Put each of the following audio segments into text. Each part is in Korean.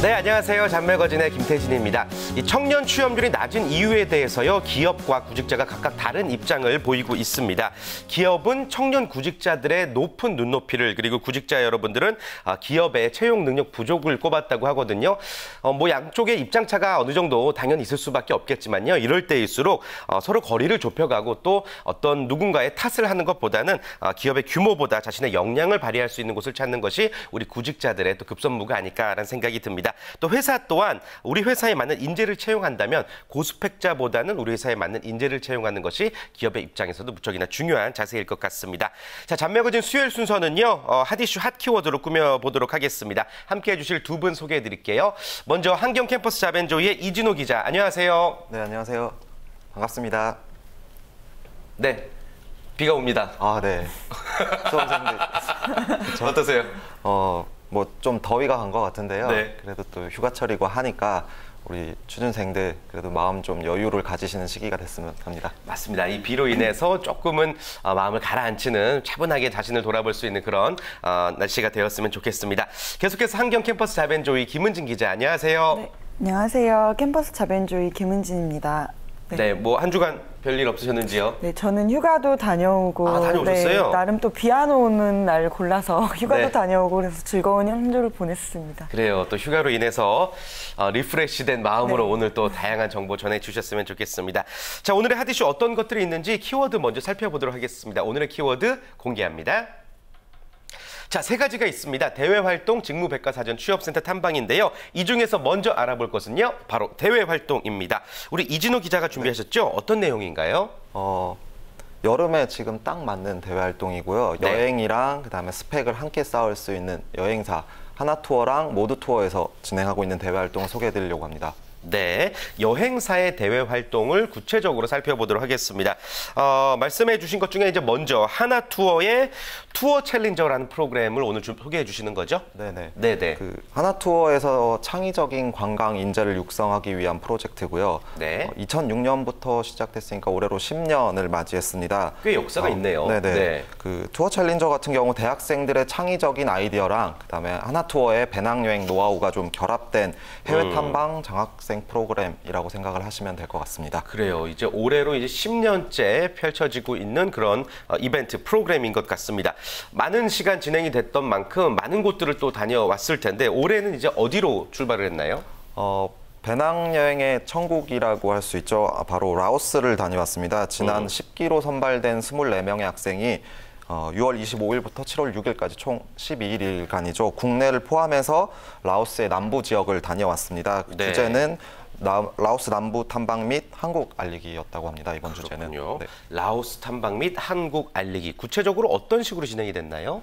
네, 안녕하세요. 잔매거진의 김태진입니다. 이 청년 취업률이 낮은 이유에 대해서요, 기업과 구직자가 각각 다른 입장을 보이고 있습니다. 기업은 청년 구직자들의 높은 눈높이를, 그리고 구직자 여러분들은 기업의 채용 능력 부족을 꼽았다고 하거든요. 양쪽의 입장차가 어느 정도 당연히 있을 수밖에 없겠지만요. 이럴 때일수록 서로 거리를 좁혀가고 또 어떤 누군가의 탓을 하는 것보다는 기업의 규모보다 자신의 역량을 발휘할 수 있는 곳을 찾는 것이 우리 구직자들의 또 급선무가 아닐까라는 생각이 듭니다. 또 회사 또한 우리 회사에 맞는 인재를 채용한다면 고스펙자보다는 우리 회사에 맞는 인재를 채용하는 것이 기업의 입장에서도 무척이나 중요한 자세일 것 같습니다. 자, 잔매거진 수요일 순서는요, 핫이슈 핫키워드로 꾸며보도록 하겠습니다. 함께해 주실 두 분 소개해 드릴게요. 먼저 한경 캠퍼스 자벤조이의 이진호 기자, 안녕하세요. 네, 안녕하세요. 반갑습니다. 네, 비가 옵니다. 아, 네. 수험생들. 어떠세요? 뭐 좀 더위가 간 것 같은데요. 네. 그래도 또 휴가철이고 하니까 우리 취준생들 그래도 마음 좀 여유를 가지시는 시기가 됐으면 합니다. 맞습니다. 이 비로 인해서 조금은 마음을 가라앉히는, 차분하게 자신을 돌아볼 수 있는 그런 날씨가 되었으면 좋겠습니다. 계속해서 한경 캠퍼스 자벤조이 김은진 기자, 안녕하세요. 네, 안녕하세요. 캠퍼스 자벤조이 김은진입니다. 네, 뭐 한 주간 별일 없으셨는지요? 네, 저는 휴가도 다녀오고, 다녀오셨어요? 네, 나름 또 비 안 오는 날 골라서 휴가도 네. 다녀오고 그래서 즐거운 한 주를 보냈습니다. 그래요. 또 휴가로 인해서 리프레시된 마음으로 네. 오늘 또 다양한 정보 전해주셨으면 좋겠습니다. 자, 오늘의 핫이슈 어떤 것들이 있는지 키워드 먼저 살펴보도록 하겠습니다. 오늘의 키워드 공개합니다. 자, 세 가지가 있습니다. 대외활동, 직무백과사전, 취업센터 탐방인데요. 이 중에서 먼저 알아볼 것은요, 바로 대외활동입니다. 우리 이진호 기자가 준비하셨죠? 어떤 내용인가요? 여름에 지금 딱 맞는 대외 활동이고요. 네. 여행이랑 그다음에 스펙을 함께 쌓을 수 있는 여행사 하나투어랑 모두투어에서 진행하고 있는 대외 활동을 소개해 드리려고 합니다. 네, 여행사의 대외 활동을 구체적으로 살펴보도록 하겠습니다. 말씀해 주신 것 중에 이제 먼저 하나투어의 투어 챌린저라는 프로그램을 오늘 좀 소개해 주시는 거죠? 네네. 네네. 그 하나투어에서 창의적인 관광 인재를 육성하기 위한 프로젝트고요. 네. 2006년부터 시작됐으니까 올해로 10년을 맞이했습니다. 꽤 역사가 있네요. 네네. 네. 그 투어 챌린저 같은 경우 대학생들의 창의적인 아이디어랑 그다음에 하나투어의 배낭여행 노하우가 좀 결합된 해외 탐방 장학생 프로그램이라고 생각을 하시면 될 것 같습니다. 그래요. 이제 올해로 이제 10년째 펼쳐지고 있는 그런 이벤트 프로그램인 것 같습니다. 많은 시간 진행이 됐던 만큼 많은 곳들을 또 다녀왔을 텐데 올해는 이제 어디로 출발을 했나요? 배낭여행의 천국이라고 할 수 있죠. 바로 라오스를 다녀왔습니다. 지난 10기로 선발된 24명의 학생이 6월 25일부터 7월 6일까지 총 12일간이죠. 국내를 포함해서 라오스의 남부 지역을 다녀왔습니다. 네. 주제는 라오스 남부 탐방 및 한국 알리기였다고 합니다. 이번 주제는. 네. 라오스 탐방 및 한국 알리기. 구체적으로 어떤 식으로 진행이 됐나요?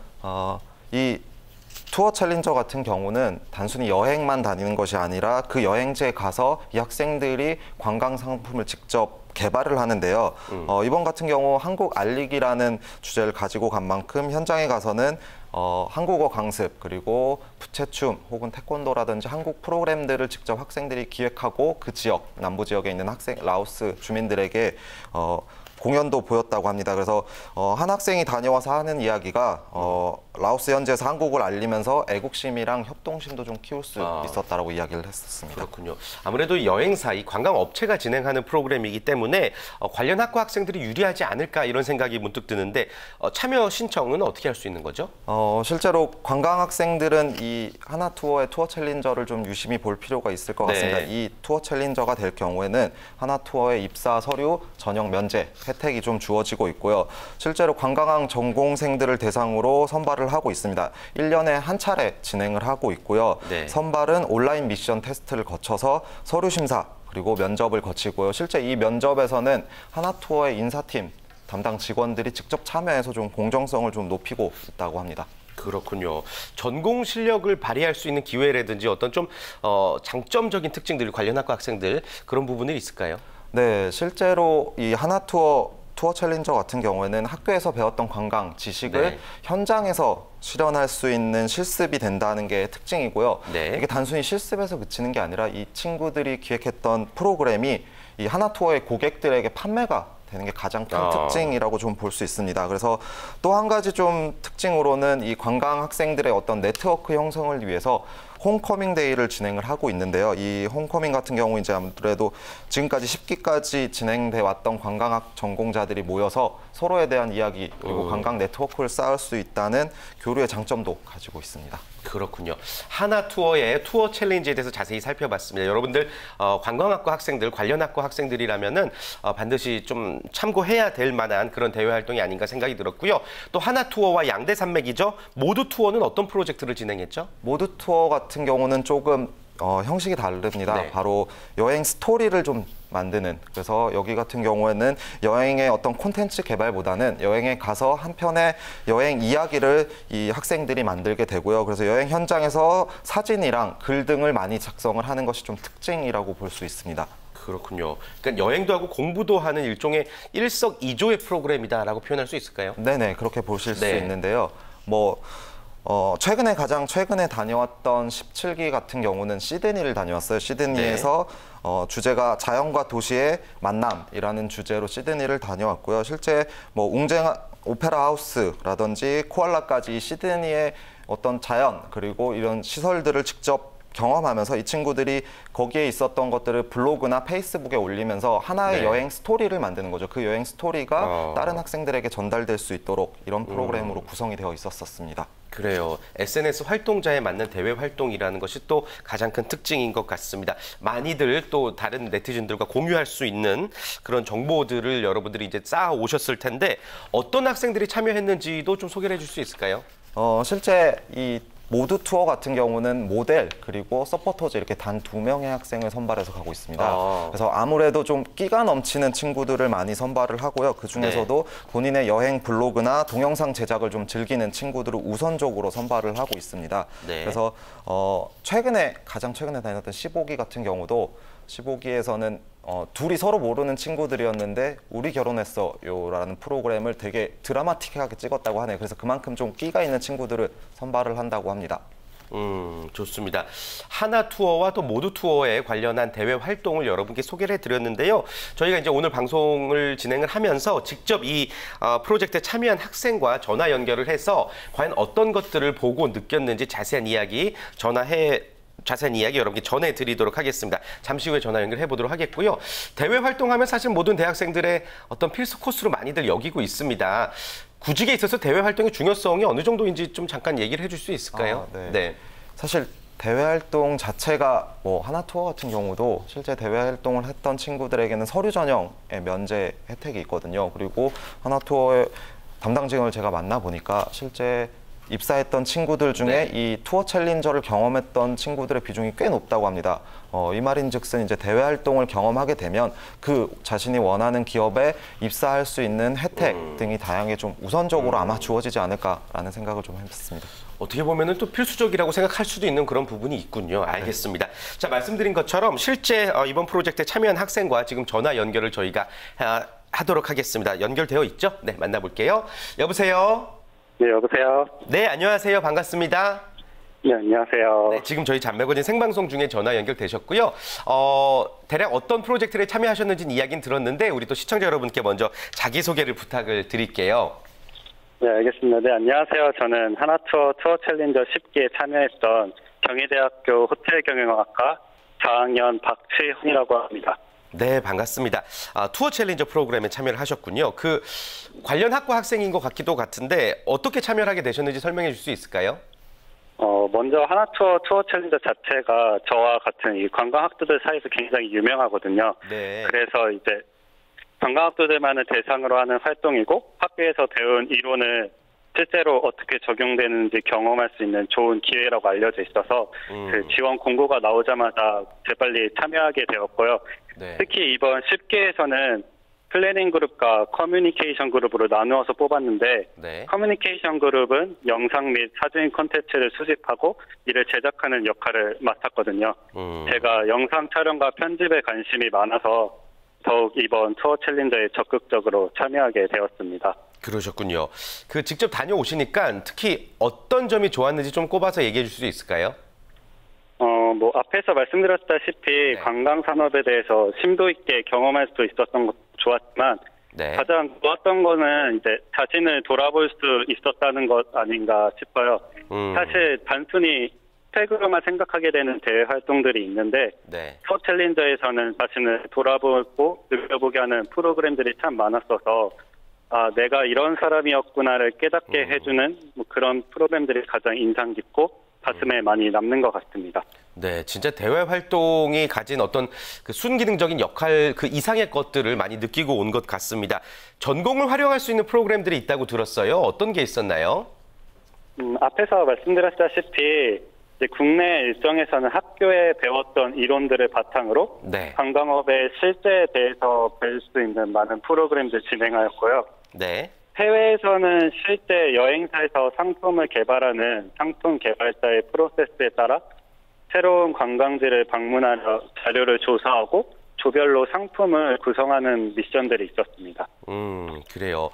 이 투어 챌린저 같은 경우는 단순히 여행만 다니는 것이 아니라 그 여행지에 가서 이 학생들이 관광 상품을 직접 개발을 하는데요. 이번 같은 경우 한국 알리기라는 주제를 가지고 간 만큼 현장에 가서는 한국어 강습 그리고 부채춤 혹은 태권도라든지 한국 프로그램들을 직접 학생들이 기획하고 그 지역, 남부 지역에 있는 라오스 주민들에게 공연도 보였다고 합니다. 그래서 한 학생이 다녀와서 하는 이야기가 라오스 현지에서 한국을 알리면서 애국심이랑 협동심도 좀 키울 수 있었다라고 이야기를 했었습니다. 그렇군요. 아무래도 여행사, 이 관광업체가 진행하는 프로그램이기 때문에 관련 학과 학생들이 유리하지 않을까 이런 생각이 문득 드는데 참여 신청은 어떻게 할 수 있는 거죠? 실제로 관광 학생들은 이 하나투어의 투어 챌린저를 좀 유심히 볼 필요가 있을 것 같습니다. 네. 이 투어 챌린저가 될 경우에는 하나투어의 입사 서류 전형 면제 혜택이 좀 주어지고 있고요. 실제로 관광학 전공생들을 대상으로 선발을 하고 있습니다. 1년에 한 차례 진행을 하고 있고요. 네. 선발은 온라인 미션 테스트를 거쳐서 서류 심사 그리고 면접을 거치고요. 실제 이 면접에서는 하나투어의 인사팀 담당 직원들이 직접 참여해서 좀 공정성을 좀 높이고 있다고 합니다. 그렇군요. 전공 실력을 발휘할 수 있는 기회라든지 어떤 좀 장점적인 특징들, 관련 학과 학생들 그런 부분이 있을까요? 네, 실제로 이 하나투어 투어 챌린저 같은 경우에는 학교에서 배웠던 관광 지식을 네. 현장에서 실현할 수 있는 실습이 된다는 게 특징이고요. 네. 이게 단순히 실습에서 그치는 게 아니라 이 친구들이 기획했던 프로그램이 이 하나투어의 고객들에게 판매가 되는 게 가장 큰 특징이라고 좀 볼 수 있습니다. 그래서 또 한 가지 좀 특징으로는 이 관광 학생들의 어떤 네트워크 형성을 위해서 홈커밍 데이를 진행을 하고 있는데요. 이 홈커밍 같은 경우 이제 아무래도 지금까지 10기까지 진행돼 왔던 관광학 전공자들이 모여서 서로에 대한 이야기 그리고 관광 네트워크를 쌓을 수 있다는 교류의 장점도 가지고 있습니다. 그렇군요. 하나투어의 투어 챌린지에 대해서 자세히 살펴봤습니다. 여러분들 관광학과 학생들, 관련 학과 학생들이라면은 반드시 좀 참고해야 될 만한 그런 대외 활동이 아닌가 생각이 들었고요. 또 하나투어와 양대산맥이죠. 모두 투어는 어떤 프로젝트를 진행했죠? 모두 투어 같은 경우는 조금 형식이 다릅니다. 네. 바로 여행 스토리를 좀 만드는, 그래서 여기 같은 경우에는 여행의 어떤 콘텐츠 개발보다는 여행에 가서 한 편의 여행 이야기를 이 학생들이 만들게 되고요. 그래서 여행 현장에서 사진이랑 글 등을 많이 작성을 하는 것이 좀 특징이라고 볼 수 있습니다. 그렇군요. 그러니까 여행도 하고 공부도 하는 일종의 일석이조의 프로그램이다라고 표현할 수 있을까요? 네네, 그렇게 보실 수 네. 있는데요. 가장 최근에 다녀왔던 17기 같은 경우는 시드니를 다녀왔어요. 시드니에서 주제가 자연과 도시의 만남이라는 주제로 시드니를 다녀왔고요. 실제 웅쟁 오페라 하우스라든지 코알라까지 이 시드니의 어떤 자연 그리고 이런 시설들을 직접 경험하면서 이 친구들이 거기에 있었던 것들을 블로그나 페이스북에 올리면서 하나의 네. 여행 스토리를 만드는 거죠. 그 여행 스토리가 다른 학생들에게 전달될 수 있도록 이런 프로그램으로 구성이 되어 있었습니다. 그래요. SNS 활동자에 맞는 대외 활동이라는 것이 또 가장 큰 특징인 것 같습니다. 많이들 또 다른 네티즌들과 공유할 수 있는 그런 정보들을 여러분들이 이제 쌓아 오셨을 텐데 어떤 학생들이 참여했는지도 좀 소개를 해줄 수 있을까요? 실제 이 모두 투어 같은 경우는 모델 그리고 서포터즈 이렇게 단 2명의 학생을 선발해서 가고 있습니다. 그래서 아무래도 좀 끼가 넘치는 친구들을 많이 선발을 하고요. 그 중에서도 본인의 여행 블로그나 동영상 제작을 좀 즐기는 친구들을 우선적으로 선발을 하고 있습니다. 네. 그래서 가장 최근에 다녔던 15기 같은 경우도 15기에서는 둘이 서로 모르는 친구들이었는데 우리 결혼했어요라는 프로그램을 되게 드라마틱하게 찍었다고 하네요. 그래서 그만큼 좀 끼가 있는 친구들을 선발을 한다고 합니다. 좋습니다. 하나 투어와 또 모두 투어에 관련한 대외 활동을 여러분께 소개를 해드렸는데요. 저희가 이제 오늘 방송을 진행을 하면서 직접 이 프로젝트에 참여한 학생과 전화 연결을 해서 과연 어떤 것들을 보고 느꼈는지 자세한 이야기 여러분께 전해드리도록 하겠습니다. 잠시 후에 전화 연결해 보도록 하겠고요. 대외 활동하면 사실 모든 대학생들의 어떤 필수 코스로 많이들 여기고 있습니다. 구직에 있어서 대외 활동의 중요성이 어느 정도인지 좀 잠깐 얘기를 해줄 수 있을까요? 네. 사실 대외 활동 자체가 하나 투어 같은 경우도 실제 대외 활동을 했던 친구들에게는 서류 전형의 면제 혜택이 있거든요. 그리고 하나 투어의 담당직원을 제가 만나보니까 실제 입사했던 친구들 중에 이 투어 챌린저를 경험했던 친구들의 비중이 꽤 높다고 합니다. 이 말인즉슨 이제 대외 활동을 경험하게 되면 그 자신이 원하는 기업에 입사할 수 있는 혜택 등이 다양하게 좀 우선적으로 아마 주어지지 않을까라는 생각을 좀 했습니다. 어떻게 보면은 또 필수적이라고 생각할 수도 있는 그런 부분이 있군요. 알겠습니다. 자, 말씀드린 것처럼 실제 이번 프로젝트에 참여한 학생과 지금 전화 연결을 저희가 하도록 하겠습니다. 연결되어 있죠? 네, 만나볼게요. 여보세요? 네, 여보세요? 네, 안녕하세요. 반갑습니다. 네, 안녕하세요. 네, 지금 저희 잡매거진 생방송 중에 전화 연결되셨고요. 대략 어떤 프로젝트에 참여하셨는지는 이야기는 들었는데 우리 또 시청자 여러분께 먼저 자기소개를 부탁을 드릴게요. 네, 알겠습니다. 네, 안녕하세요. 저는 하나투어 투어 챌린저 10기에 참여했던 경희대학교 호텔경영학과 4학년 박치훈이라고 합니다. 네, 반갑습니다. 투어 챌린저 프로그램에 참여를 하셨군요. 그 관련 학과 학생인 것 같기도 같은데 어떻게 참여를 하게 되셨는지 설명해 줄 수 있을까요? 먼저 하나투어 투어 챌린저 자체가 저와 같은 이 관광학도들 사이에서 굉장히 유명하거든요. 네. 그래서 이제 관광학도들만을 대상으로 하는 활동이고 학교에서 배운 이론을 실제로 어떻게 적용되는지 경험할 수 있는 좋은 기회라고 알려져 있어서 그 지원 공고가 나오자마자 재빨리 참여하게 되었고요. 네. 특히 이번 10기에서는 플래닝 그룹과 커뮤니케이션 그룹으로 나누어서 뽑았는데 네. 커뮤니케이션 그룹은 영상 및 사진 콘텐츠를 수집하고 이를 제작하는 역할을 맡았거든요. 제가 영상 촬영과 편집에 관심이 많아서 더욱 이번 투어 챌린저에 적극적으로 참여하게 되었습니다. 그러셨군요. 그 직접 다녀오시니까 특히 어떤 점이 좋았는지 좀 꼽아서 얘기해 줄 수 있을까요? 앞에서 말씀드렸다시피 관광 산업에 대해서 심도 있게 경험할 수 있었던 것도 좋았지만 가장 좋았던 거는 이제 자신을 돌아볼 수 있었다는 것 아닌가 싶어요. 사실 단순히 스펙으로만 생각하게 되는 대외 활동들이 있는데 네. 투어 챌린저에서는 자신을 돌아보고 느껴보게 하는 프로그램들이 참 많았어서 내가 이런 사람이었구나를 깨닫게 해주는 뭐 그런 프로그램들이 가장 인상 깊고 가슴에 많이 남는 것 같습니다. 네, 진짜 대외 활동이 가진 어떤 그 순기능적인 역할 그 이상의 것들을 많이 느끼고 온 것 같습니다. 전공을 활용할 수 있는 프로그램들이 있다고 들었어요. 어떤 게 있었나요? 앞에서 말씀드렸다시피 이제 국내 일정에서는 학교에 배웠던 이론들을 바탕으로 네. 관광업의 실제에 대해서 배울 수 있는 많은 프로그램들 진행하였고요. 네. 해외에서는 실제 여행사에서 상품을 개발하는 상품 개발자의 프로세스에 따라 새로운 관광지를 방문하려 자료를 조사하고 조별로 상품을 구성하는 미션들이 있었습니다. 그래요.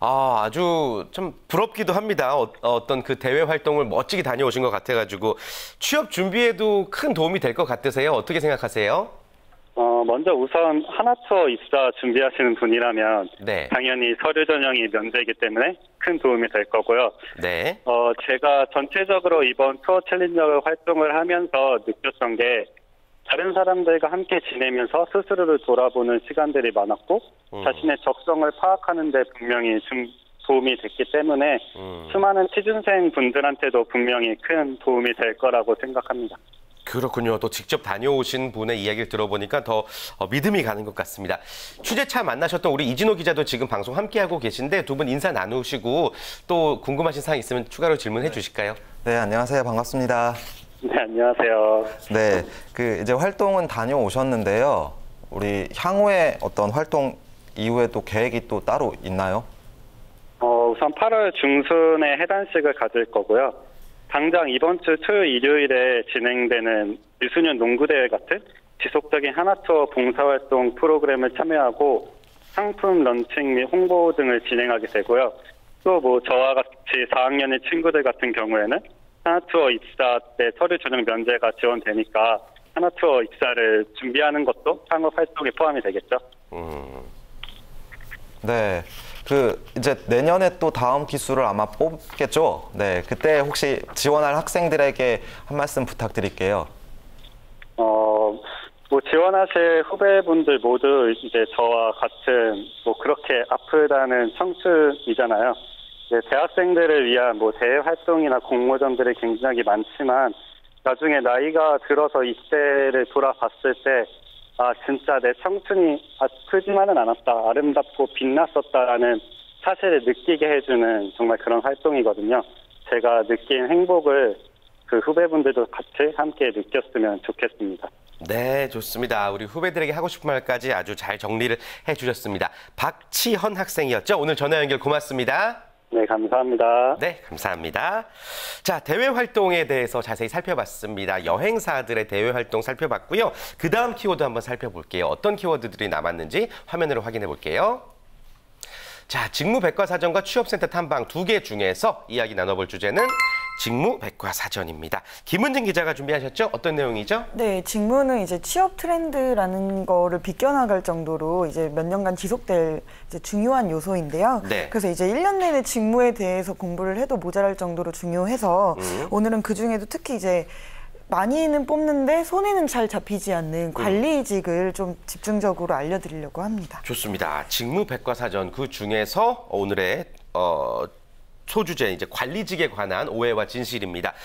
아주 좀 부럽기도 합니다. 어떤 그 대외 활동을 멋지게 다녀오신 것 같아가지고 취업 준비에도 큰 도움이 될 것 같으세요? 어떻게 생각하세요? 먼저 우선 하나투어 입사 준비하시는 분이라면 네. 당연히 서류 전형이 면제이기 때문에 큰 도움이 될 거고요. 네. 제가 전체적으로 이번 투어 챌린저 활동을 하면서 느꼈던 게 다른 사람들과 함께 지내면서 스스로를 돌아보는 시간들이 많았고 자신의 적성을 파악하는 데 분명히 좀 도움이 됐기 때문에 수많은 취준생 분들한테도 분명히 큰 도움이 될 거라고 생각합니다. 그렇군요. 또 직접 다녀오신 분의 이야기를 들어보니까 더 믿음이 가는 것 같습니다. 취재차 만나셨던 우리 이진호 기자도 지금 방송 함께하고 계신데 두 분 인사 나누시고 또 궁금하신 사항 있으면 추가로 질문해 주실까요? 네, 안녕하세요. 반갑습니다. 네, 안녕하세요. 네, 이제 활동은 다녀오셨는데요. 우리 향후에 어떤 활동 이후에 또 계획이 또 따로 있나요? 우선 8월 중순에 해단식을 가질 거고요. 당장 이번 주 토요일, 일요일에 진행되는 유소년 농구대회 같은 지속적인 하나투어 봉사활동 프로그램을 참여하고 상품 런칭 및 홍보 등을 진행하게 되고요. 또 뭐 저와 같이 4학년의 친구들 같은 경우에는 하나투어 입사 때 서류 전형 면제가 지원되니까 하나투어 입사를 준비하는 것도 창업 활동에 포함이 되겠죠. 네. 이제 내년에 또 다음 기수를 아마 뽑겠죠? 네. 그때 혹시 지원할 학생들에게 한 말씀 부탁드릴게요. 뭐 지원하실 후배분들 모두 이제 저와 같은 뭐 그렇게 아프다는 청춘이잖아요. 대학생들을 위한 뭐 대외 활동이나 공모전들이 굉장히 많지만 나중에 나이가 들어서 이때를 돌아봤을 때 진짜 내 청춘이 아프지만은 않았다, 아름답고 빛났었다라는 사실을 느끼게 해주는 정말 그런 활동이거든요. 제가 느낀 행복을 그 후배분들도 같이 함께 느꼈으면 좋겠습니다. 네, 좋습니다. 우리 후배들에게 하고 싶은 말까지 아주 잘 정리를 해주셨습니다. 박치헌 학생이었죠? 오늘 전화 연결 고맙습니다. 네, 감사합니다. 네, 감사합니다. 자, 대외 활동에 대해서 자세히 살펴봤습니다. 여행사들의 대외 활동 살펴봤고요. 그 다음 키워드 한번 살펴볼게요. 어떤 키워드들이 남았는지 화면으로 확인해 볼게요. 자, 직무백과사전과 취업센터 탐방 두 개 중에서 이야기 나눠볼 주제는 직무백과사전입니다. 김은진 기자가 준비하셨죠? 어떤 내용이죠? 네, 직무는 이제 취업 트렌드라는 거를 비껴나갈 정도로 이제 몇 년간 지속될 이제 중요한 요소인데요. 네. 그래서 이제 1년 내내 직무에 대해서 공부를 해도 모자랄 정도로 중요해서 오늘은 그 중에도 특히 이제 많이는 뽑는데 손에는 잘 잡히지 않는 관리직을 좀 집중적으로 알려드리려고 합니다. 좋습니다. 직무백과사전 그 중에서 오늘의 소주제 이제 관리직에 관한 오해와 진실입니다.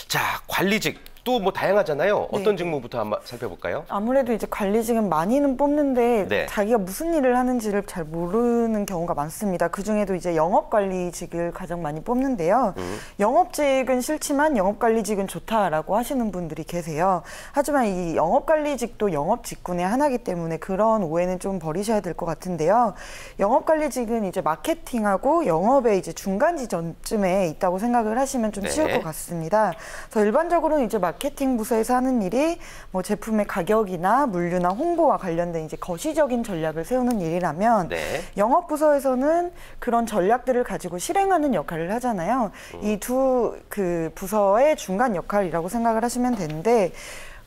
자, 관리직 또 뭐 다양하잖아요. 어떤 직무부터 한번 살펴볼까요? 아무래도 이제 관리직은 많이는 뽑는데 네. 자기가 무슨 일을 하는지를 잘 모르는 경우가 많습니다. 그중에도 이제 영업관리직을 가장 많이 뽑는데요. 영업직은 싫지만 영업관리직은 좋다라고 하시는 분들이 계세요. 하지만 이 영업관리직도 영업 직군의 하나이기 때문에 그런 오해는 좀 버리셔야 될 것 같은데요. 영업관리직은 이제 마케팅하고 영업의 이제 중간 지점쯤에 있다고 생각을 하시면 좀 쉬울 것 같습니다. 그래서 일반적으로는 이제 마케팅 부서에서 하는 일이 뭐 제품의 가격이나 물류나 홍보와 관련된 이제 거시적인 전략을 세우는 일이라면 영업 부서에서는 그런 전략들을 가지고 실행하는 역할을 하잖아요. 이 두 그 부서의 중간 역할이라고 생각을 하시면 되는데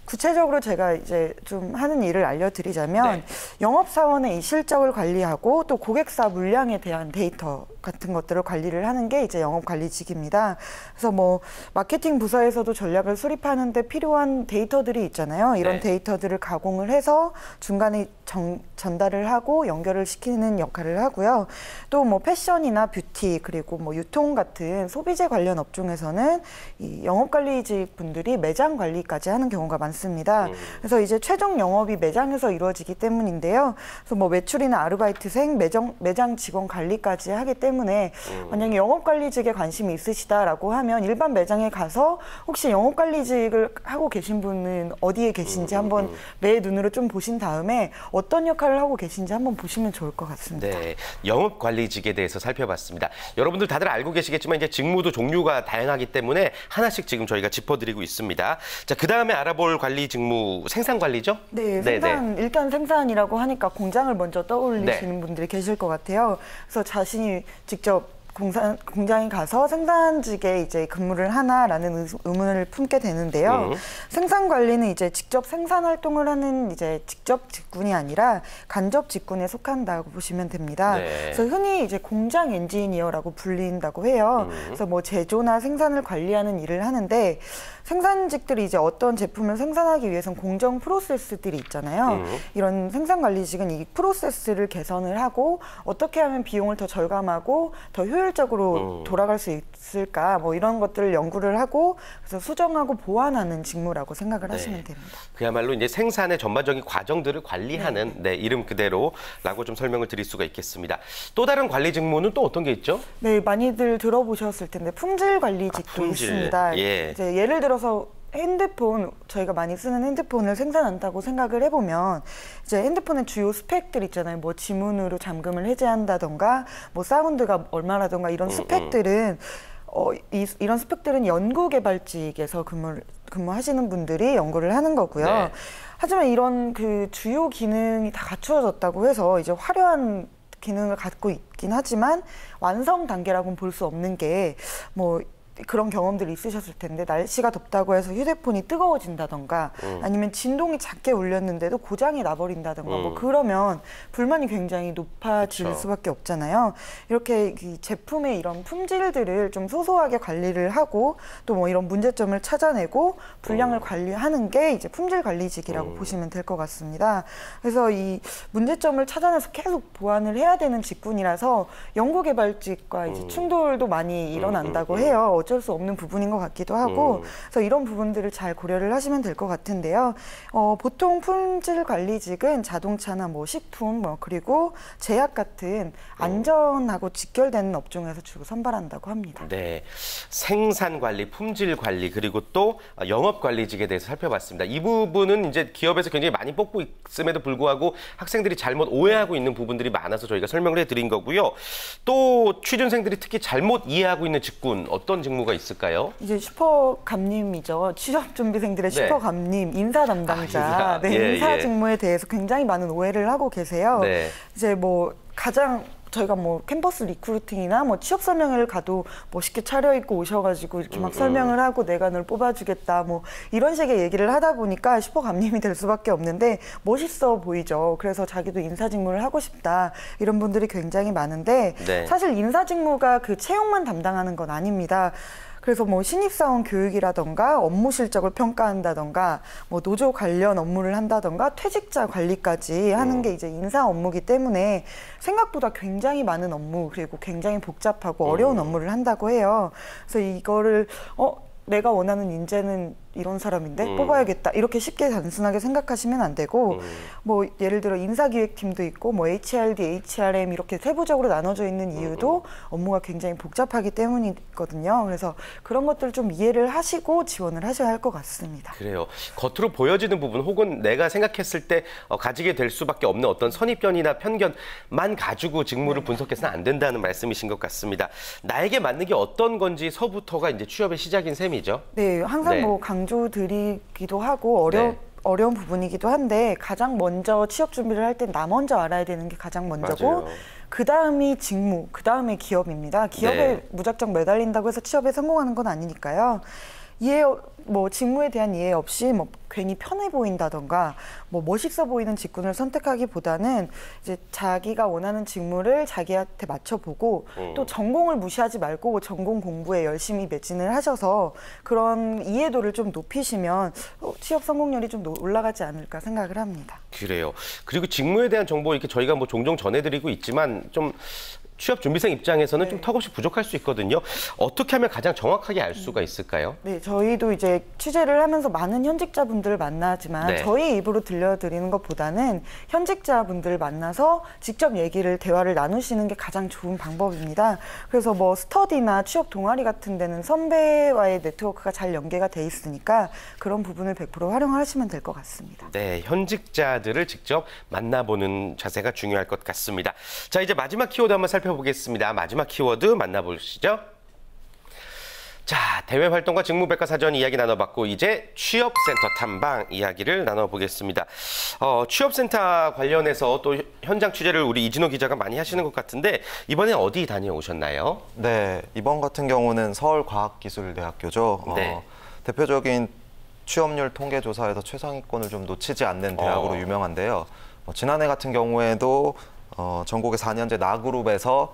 구체적으로 제가 이제 좀 하는 일을 알려드리자면 네. 영업사원의 이 실적을 관리하고 또 고객사 물량에 대한 데이터 같은 것들을 관리를 하는 게 이제 영업관리직입니다. 그래서 뭐 마케팅 부서에서도 전략을 수립하는데 필요한 데이터들이 있잖아요. 이런 네. 데이터들을 가공을 해서 중간에 전달을 하고 연결을 시키는 역할을 하고요. 또 뭐 패션이나 뷰티 그리고 뭐 유통 같은 소비재 관련 업종에서는 이 영업관리직 분들이 매장 관리까지 하는 경우가 많습니다. 그래서 이제 최종 영업이 매장에서 이루어지기 때문인데요. 그래서 뭐 매출이나 아르바이트생, 매장 직원 관리까지 하기 때문에 만약에 영업관리직에 관심이 있으시다라고 하면 일반 매장에 가서 혹시 영업관리직을 하고 계신 분은 어디에 계신지 한번 매 눈으로 좀 보신 다음에 어떤 역할을 하고 계신지 한번 보시면 좋을 것 같습니다. 네, 영업관리직에 대해서 살펴봤습니다. 여러분들 다들 알고 계시겠지만 이제 직무도 종류가 다양하기 때문에 하나씩 지금 저희가 짚어드리고 있습니다. 자, 그 다음에 알아볼 관리 직무 생산관리죠? 네, 생산, 일단 생산이라고 하니까 공장을 먼저 떠올리시는 분들이 계실 것 같아요. 그래서 자신이 직접 공장에 가서 생산직에 이제 근무를 하나라는 의문을 품게 되는데요. 생산 관리는 이제 직접 생산 활동을 하는 이제 직접 직군이 아니라 간접 직군에 속한다고 보시면 됩니다. 네. 그래서 흔히 이제 공장 엔지니어라고 불린다고 해요. 그래서 뭐 제조나 생산을 관리하는 일을 하는데 생산직들이 이제 어떤 제품을 생산하기 위해서는 공정 프로세스들이 있잖아요. 이런 생산 관리직은 이 프로세스를 개선을 하고 어떻게 하면 비용을 더 절감하고 더 효율적으로 돌아갈 수 있을까 뭐 이런 것들을 연구를 하고 그래서 수정하고 보완하는 직무라고 생각을 하시면 됩니다. 그야말로 이제 생산의 전반적인 과정들을 관리하는 네, 이름 그대로라고 좀 설명을 드릴 수가 있겠습니다. 또 다른 관리 직무는 또 어떤 게 있죠? 네, 많이들 들어보셨을 텐데 품질 관리직도 품질. 있습니다. 예. 이제 예를 들어서 핸드폰, 저희가 많이 쓰는 핸드폰을 생산한다고 생각을 해보면 이제 핸드폰의 주요 스펙들 있잖아요. 뭐 지문으로 잠금을 해제한다던가 뭐 사운드가 얼마라던가 이런 스펙들은 이런 스펙들은 연구개발직에서 근무하시는 분들이 연구를 하는 거고요. 네. 하지만 이런 그 주요 기능이 다 갖추어졌다고 해서 이제 화려한 기능을 갖고 있긴 하지만 완성 단계라고는 볼 수 없는 게 뭐 그런 경험들이 있으셨을 텐데 날씨가 덥다고 해서 휴대폰이 뜨거워진다던가 아니면 진동이 작게 울렸는데도 고장이 나버린다던가 뭐 그러면 불만이 굉장히 높아질 그렇죠. 수밖에 없잖아요. 이렇게 이 제품의 이런 품질들을 좀 소소하게 관리를 하고 또 뭐 이런 문제점을 찾아내고 불량을 관리하는 게 이제 품질 관리직이라고 보시면 될 것 같습니다. 그래서 이 문제점을 찾아내서 계속 보완을 해야 되는 직군이라서 연구개발직과 이제 충돌도 많이 일어난다고 해요. 어쩔 수 없는 부분인 것 같기도 하고 그래서 이런 부분들을 잘 고려를 하시면 될 것 같은데요. 보통 품질 관리직은 자동차나 뭐 식품 뭐 그리고 제약 같은 안전하고 직결되는 업종에서 주로 선발한다고 합니다. 네, 생산 관리, 품질 관리 그리고 또 영업 관리직에 대해서 살펴봤습니다. 이 부분은 이제 기업에서 굉장히 많이 뽑고 있음에도 불구하고 학생들이 잘못 오해하고 있는 부분들이 많아서 저희가 설명을 해드린 거고요. 또 취준생들이 특히 잘못 이해하고 있는 직군 어떤 직무가 있을까요? 이제 슈퍼감님이죠. 취업준비생들의 네. 슈퍼감님, 인사 담당자. 인사. 네, 예, 인사 예. 직무에 대해서 굉장히 많은 오해를 하고 계세요. 네. 이제 뭐 가장 저희가 뭐 캠퍼스 리크루팅이나 뭐 취업 설명회를 가도 멋있게 차려입고 오셔가지고 이렇게 막 설명을 하고 내가 널 뽑아주겠다 뭐 이런 식의 얘기를 하다 보니까 슈퍼감님이 될 수밖에 없는데 멋있어 보이죠. 그래서 자기도 인사 직무를 하고 싶다 이런 분들이 굉장히 많은데 네. 사실 인사 직무가 그 채용만 담당하는 건 아닙니다. 그래서 뭐 신입사원 교육이라던가 업무 실적을 평가한다던가 뭐 노조 관련 업무를 한다던가 퇴직자 관리까지 하는 게 이제 인사 업무기 때문에 생각보다 굉장히 많은 업무 그리고 굉장히 복잡하고 어려운 업무를 한다고 해요. 그래서 이거를 내가 원하는 인재는 이런 사람인데 뽑아야겠다 이렇게 쉽게 단순하게 생각하시면 안 되고 뭐 예를 들어 인사기획팀도 있고 뭐 HRD, HRM 이렇게 세부적으로 나눠져 있는 이유도 업무가 굉장히 복잡하기 때문이거든요. 그래서 그런 것들을 좀 이해를 하시고 지원을 하셔야 할 것 같습니다. 그래요. 겉으로 보여지는 부분 혹은 내가 생각했을 때 가지게 될 수밖에 없는 어떤 선입견이나 편견만 가지고 직무를 분석해서는 안 된다는 말씀이신 것 같습니다. 나에게 맞는 게 어떤 건지 서부터가 이제 취업의 시작인 셈이죠. 네, 항상 네. 뭐 강조드리기도 하고 어려운 부분이기도 한데 가장 먼저 취업 준비를 할 때 나 먼저 알아야 되는 게 가장 먼저고 맞아요. 그 다음이 직무, 그 다음에 기업입니다. 기업에 네. 무작정 매달린다고 해서 취업에 성공하는 건 아니니까요. 직무에 대한 이해 없이 괜히 편해 보인다던가 멋있어 보이는 직군을 선택하기보다는 이제 자기가 원하는 직무를 자기한테 맞춰보고 또 전공을 무시하지 말고 전공 공부에 열심히 매진을 하셔서 그런 이해도를 좀 높이시면 취업 성공률이 좀 올라가지 않을까 생각을 합니다. 그래요. 그리고 직무에 대한 정보 이렇게 저희가 종종 전해드리고 있지만 좀 취업 준비생 입장에서는 좀 턱없이 부족할 수 있거든요. 어떻게 하면 가장 정확하게 알 수가 있을까요? 네, 저희도 이제 취재를 하면서 많은 현직자분들을 만나지만 저희 입으로 들려드리는 것보다는 현직자분들을 만나서 직접 대화를 나누시는 게 가장 좋은 방법입니다. 그래서 스터디나 취업 동아리 같은 데는 선배와의 네트워크가 잘 연계가 돼 있으니까 그런 부분을 100% 활용하시면 될 것 같습니다. 네, 현직자들을 직접 만나보는 자세가 중요할 것 같습니다. 자, 이제 마지막 키워드 한번 살펴보겠습니다. 마지막 키워드 만나보시죠. 자, 대외 활동과 직무백과사전 이야기 나눠봤고 이제 취업센터 탐방 이야기를 나눠보겠습니다. 취업센터 관련해서 또 현장 취재를 우리 이진호 기자가 많이 하시는 것 같은데 이번에 어디 다녀오셨나요? 네, 이번 같은 경우는 서울과학기술대학교죠. 네. 대표적인 취업률 통계조사에서 최상위권을 좀 놓치지 않는 대학으로 유명한데요. 지난해 같은 경우에도 전국의 4년제 나그룹에서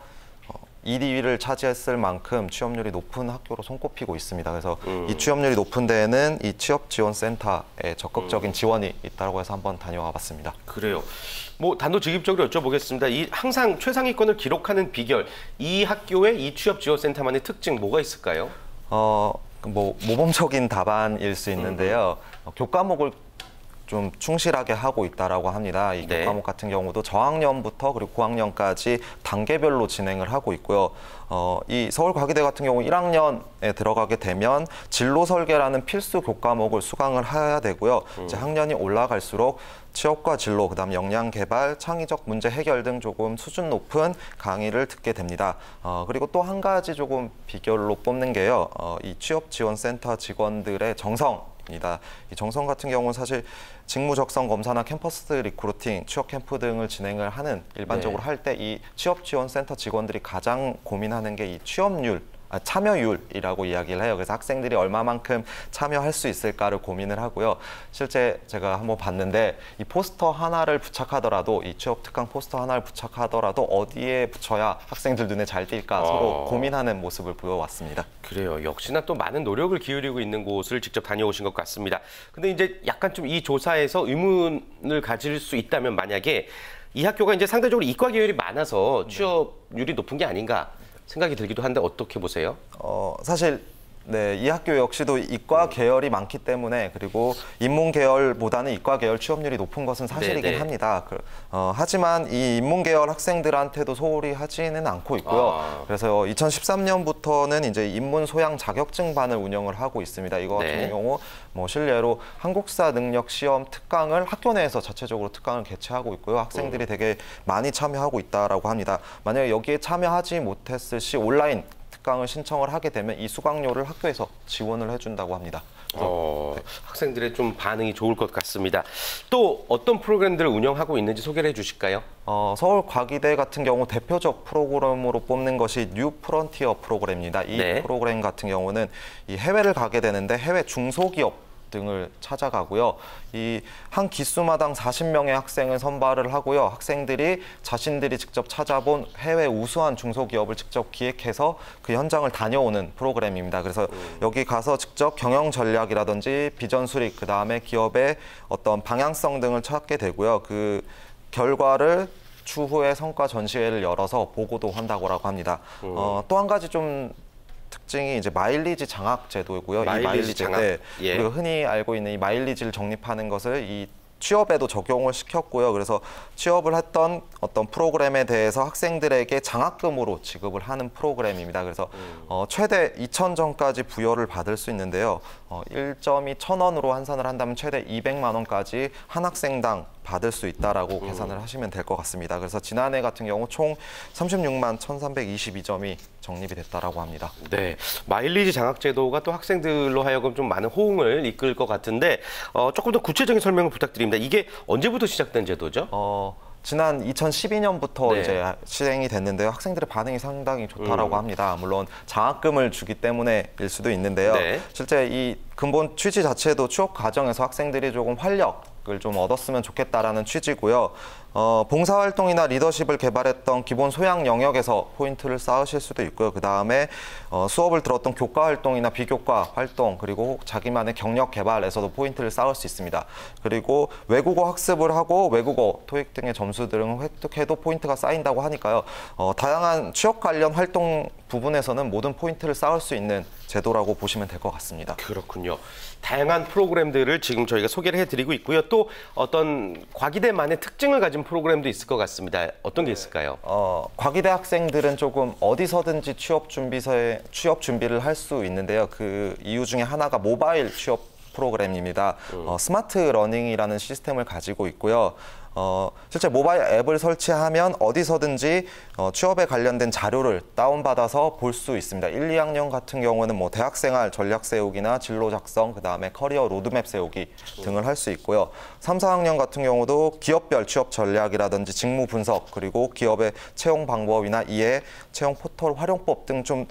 1위를 차지했을 만큼 취업률이 높은 학교로 손꼽히고 있습니다. 그래서 이 취업률이 높은 데에는 이 취업지원센터에 적극적인 지원이 있다고 해서 한번 다녀와 봤습니다. 그래요. 단도직입적으로 여쭤보겠습니다. 항상 최상위권을 기록하는 비결, 이 학교의 이 취업지원센터만의 특징 뭐가 있을까요? 모범적인 답안일 수 있는데요. 교과목을 좀 충실하게 하고 있다라고 합니다. 이 교과목 같은 경우도 저학년부터 그리고 고학년까지 단계별로 진행을 하고 있고요. 이 서울과기대 같은 경우 1학년에 들어가게 되면 진로 설계라는 필수 교과목을 수강을 해야 되고요. 이제 학년이 올라갈수록 취업과 진로, 그다음 역량 개발, 창의적 문제 해결 등 조금 수준 높은 강의를 듣게 됩니다. 그리고 또 한 가지 조금 비결로 뽑는 게요. 이 취업지원센터 직원들의 정성입니다. 이 정성 같은 경우는 사실 직무 적성 검사나 캠퍼스 리크루팅, 취업 캠프 등을 진행을 하는 일반적으로 할 때 이 취업지원센터 직원들이 가장 고민하는 게 이 참여율이라고 이야기를 해요. 그래서 학생들이 얼마만큼 참여할 수 있을까를 고민을 하고요. 실제 제가 한번 봤는데 이 포스터 하나를 부착하더라도 이 취업 특강 포스터 하나를 부착하더라도 어디에 붙여야 학생들 눈에 잘 띌까 서로 고민하는 모습을 보여왔습니다. 그래요. 역시나 또 많은 노력을 기울이고 있는 곳을 직접 다녀오신 것 같습니다. 근데 이제 약간 좀 이 조사에서 의문을 가질 수 있다면 만약에 이 학교가 이제 상대적으로 이과 계열이 많아서 취업률이 높은 게 아닌가 생각이 들기도 한데 어떻게 보세요? 사실 이 학교 역시도 이과 계열이 많기 때문에 그리고 인문 계열보다는 이과 계열 취업률이 높은 것은 사실이긴 합니다. 하지만 이 인문 계열 학생들한테도 소홀히 하지는 않고 있고요. 그래서 2013년부터는 이제 인문 소양 자격증반을 운영을 하고 있습니다. 이거 같은 경우 실례로 한국사 능력 시험 특강을 학교 내에서 자체적으로 특강을 개최하고 있고요. 학생들이 되게 많이 참여하고 있다라고 합니다. 만약에 여기에 참여하지 못했을 시 온라인 특강을 신청을 하게 되면 이 수강료를 학교에서 지원을 해준다고 합니다. 학생들의 좀 반응이 좋을 것 같습니다. 또 어떤 프로그램들을 운영하고 있는지 소개를 해주실까요? 서울과기대 같은 경우 대표적 프로그램으로 뽑는 것이 뉴 프론티어 프로그램입니다. 이 프로그램 같은 경우는 이 해외를 가게 되는데 해외 중소기업 등을 찾아가고요. 이 한 기수마당 40명의 학생을 선발을 하고요. 학생들이 자신들이 직접 찾아본 해외 우수한 중소기업을 직접 기획해서 그 현장을 다녀오는 프로그램입니다. 그래서 여기 가서 직접 경영 전략이라든지 비전 수립, 그다음에 기업의 어떤 방향성 등을 찾게 되고요. 그 결과를 추후에 성과 전시회를 열어서 보고도 한다고 합니다. 또 한 가지 좀 특징이 이제 마일리지 장학 제도고요. 이 마일리지 장학. 우리가 흔히 알고 있는 이 마일리지를 적립하는 것을 이 취업에도 적용을 시켰고요. 그래서 취업을 했던 어떤 프로그램에 대해서 학생들에게 장학금으로 지급을 하는 프로그램입니다. 그래서 최대 2,000점까지 부여를 받을 수 있는데요. 1점이 1,000원으로 환산을 한다면 최대 200만 원까지 한 학생당 받을 수 있다라고 계산을 하시면 될 것 같습니다. 그래서 지난해 같은 경우 총 36만 1,322점이 적립이 됐다라고 합니다. 네, 마일리지 장학 제도가 또 학생들로 하여금 좀 많은 호응을 이끌 것 같은데 조금 더 구체적인 설명을 부탁드립니다. 이게 언제부터 시작된 제도죠? 지난 2012년부터 네. 이제 시행이 됐는데요. 학생들의 반응이 상당히 좋다라고 합니다. 물론 장학금을 주기 때문에일 수도 있는데요. 네. 실제 이 근본 취지 자체도 취업 과정에서 학생들이 조금 활력을 좀 얻었으면 좋겠다라는 취지고요. 봉사활동이나 리더십을 개발했던 기본 소양 영역에서 포인트를 쌓으실 수도 있고요. 그다음에 수업을 들었던 교과 활동이나 비교과 활동 그리고 자기만의 경력 개발에서도 포인트를 쌓을 수 있습니다. 그리고 외국어 학습을 하고 외국어, 토익 등의 점수들을 획득해도 포인트가 쌓인다고 하니까요. 다양한 취업 관련 활동 부분에서는 모든 포인트를 쌓을 수 있는 제도라고 보시면 될 것 같습니다. 그렇군요. 다양한 프로그램들을 지금 저희가 소개를 해드리고 있고요. 또 어떤 과기대만의 특징을 가진 프로그램도 있을 것 같습니다. 어떤 게 있을까요? 과기대 학생들은 조금 어디서든지 취업 준비를 할 수 있는데요. 그 이유 중에 하나가 모바일 취업 프로그램입니다. 스마트 러닝이라는 시스템을 가지고 있고요. 실제 모바일 앱을 설치하면 어디서든지 취업에 관련된 자료를 다운받아서 볼 수 있습니다. 1, 2학년 같은 경우는 뭐 대학생활 전략 세우기나 진로 작성, 그다음에 커리어 로드맵 세우기 등을 할 수 있고요. 3, 4학년 같은 경우도 기업별 취업 전략이라든지 직무 분석, 그리고 기업의 채용 방법이나 이해, 채용 포털 활용법 등 좀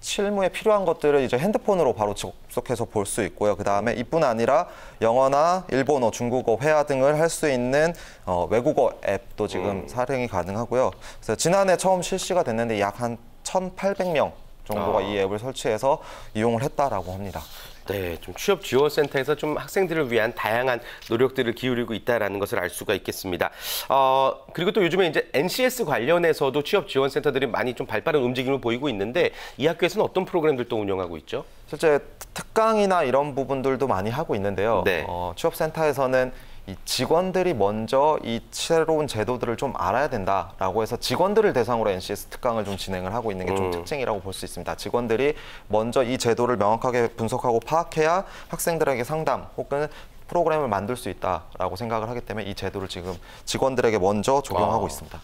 실무에 필요한 것들을 이제 핸드폰으로 바로 접속해서 볼 수 있고요. 그다음에 이뿐 아니라 영어나 일본어, 중국어, 회화 등을 할 수 있는 외국어 앱도 지금 사용이 가능하고요. 그래서 지난해 처음 실시가 됐는데 약 한 1,800명 정도가 이 앱을 설치해서 이용을 했다라고 합니다. 네, 좀 취업 지원센터에서 좀 학생들을 위한 다양한 노력들을 기울이고 있다라는 것을 알 수가 있겠습니다. 그리고 또 요즘에 이제 NCS 관련해서도 취업 지원센터들이 많이 좀 발빠른 움직임을 보이고 있는데 이 학교에서는 어떤 프로그램들 또 운영하고 있죠? 실제 특강이나 이런 부분들도 많이 하고 있는데요. 네. 취업센터에서는 이 직원들이 먼저 이 새로운 제도들을 좀 알아야 된다라고 해서 직원들을 대상으로 NCS 특강을 좀 진행을 하고 있는 게 좀 특징이라고 볼 수 있습니다. 직원들이 먼저 이 제도를 명확하게 분석하고 파악해야 학생들에게 상담 혹은 프로그램을 만들 수 있다라고 생각을 하기 때문에 이 제도를 지금 직원들에게 먼저 적용하고 있습니다.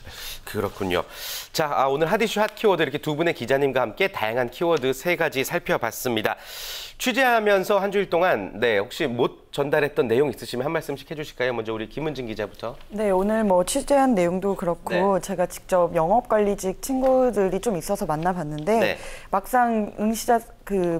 그렇군요. 자, 오늘 핫이슈 핫 키워드 이렇게 두 분의 기자님과 함께 다양한 키워드 3가지 살펴봤습니다. 취재하면서 한 주일 동안 혹시 못 전달했던 내용 있으시면 한 말씀씩 해주실까요? 먼저 우리 김은진 기자부터. 네, 오늘 뭐 취재한 내용도 그렇고 제가 직접 영업관리직 친구들이 좀 있어서 만나봤는데 막상 응시자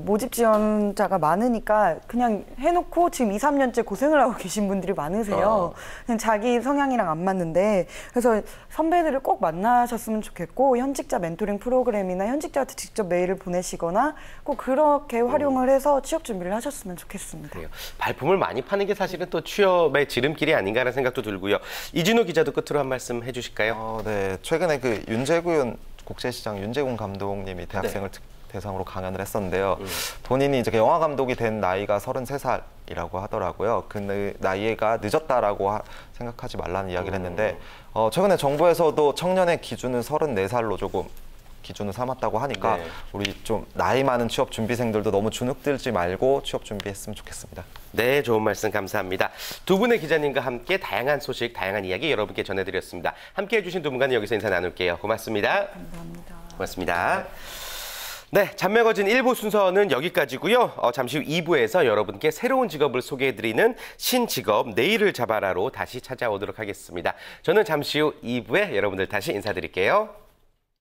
모집 지원자가 많으니까 그냥 해놓고 지금 2, 3년째 고생을 하고 계신 분들이 많으세요. 그냥 자기 성향이랑 안 맞는데 그래서 선배들을 꼭 만나셨으면 좋겠고 현직자 멘토링 프로그램이나 현직자한테 직접 메일을 보내시거나 꼭 그렇게 활용을 해서 취업 준비를 하셨으면 좋겠습니다. 그래요. 발품을 많이 파는 게 사실은 또 취업의 지름길이 아닌가라는 생각도 들고요. 이진우 기자도 끝으로 한 말씀 해주실까요? 네, 최근에 그 윤재군 국제시장 윤재군 감독님이 대학생을 대상으로 강연을 했었는데요. 본인이 이제 영화 감독이 된 나이가 33살이라고 하더라고요. 그 나이가 늦었다라고 생각하지 말라는 이야기를 했는데 최근에 정부에서도 청년의 기준은 34살로 조금 기준을 삼았다고 하니까 우리 좀 나이 많은 취업 준비생들도 너무 주눅들지 말고 취업 준비했으면 좋겠습니다. 네, 좋은 말씀 감사합니다. 두 분의 기자님과 함께 다양한 소식, 다양한 이야기 여러분께 전해드렸습니다. 함께해 주신 두 분과는 여기서 인사 나눌게요. 고맙습니다. 감사합니다. 고맙습니다. 네, 잔매거진 1부 순서는 여기까지고요. 잠시 후 2부에서 여러분께 새로운 직업을 소개해드리는 신직업 내일을 잡아라로 다시 찾아오도록 하겠습니다. 저는 잠시 후 2부에 여러분들 다시 인사드릴게요.